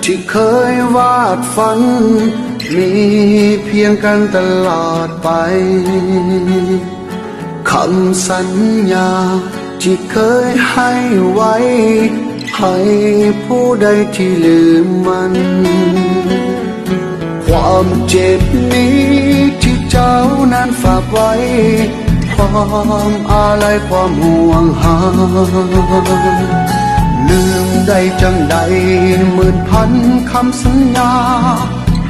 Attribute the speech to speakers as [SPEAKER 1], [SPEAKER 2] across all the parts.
[SPEAKER 1] ที่เคยวาดฝันมีเพียงกันตลอดไปคำสัญญาที่เคยให้ไว้ให้ผู้ใดที่ลืมมันความเจ็บนี้ที่เจ้านั้นฝากไว้ความอาลัยความห่วงหาลืมได้จังใดหมื่นพันคำสัญญา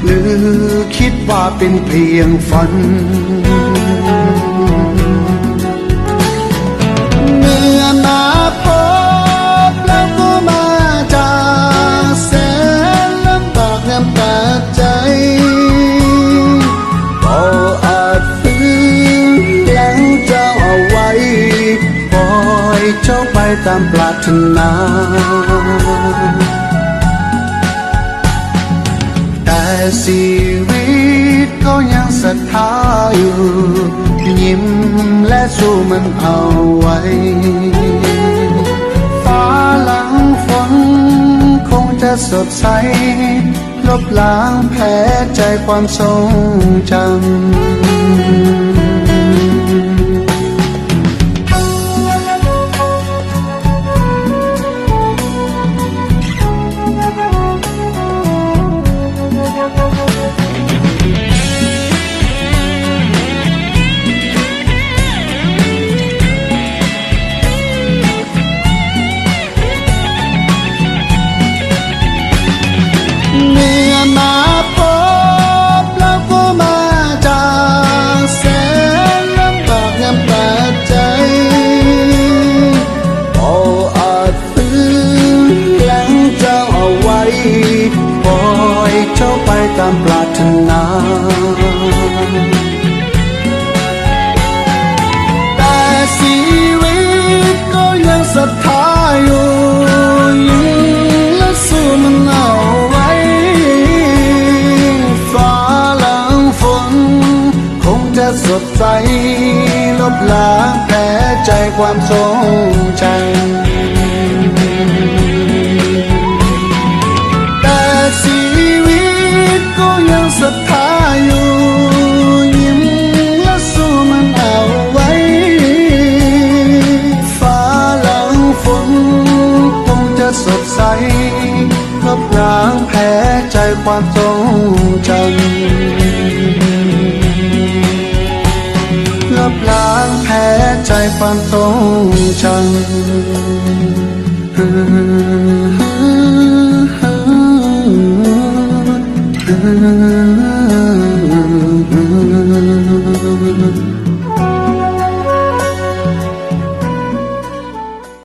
[SPEAKER 1] หรือคิดว่าเป็นเพียงฝันเมื่อมาพบแล้วก็มาจากแสนลำบากน้ำตาใจก็อาจฝืนแล้วเจ้าเอาไว้ปล่อยเจ้าไปตามปรารถนาแต่ชีวิตก็ยังศรัทธาอยู่ยิ้มและสู้มันเอาไว้ฟ้าหลังฝนคงจะสดใสลบล้างแผลใจความทรงจำตามปรารถนาแต่ชีวิตก็ยังศรัทธาอยู่ยิ้มและสู้มันเอาไว้ฟ้าหลังฝนคงจะสดใสลบล้างแผลใจความทรงจำศรัทธาอยู่ยิ้มและสู้มันเอาไว้ฟ้าหลังฝนคงจะสดใสลบล้างแผลใจความทรงจำลบล้างแผลใจความทรงจำ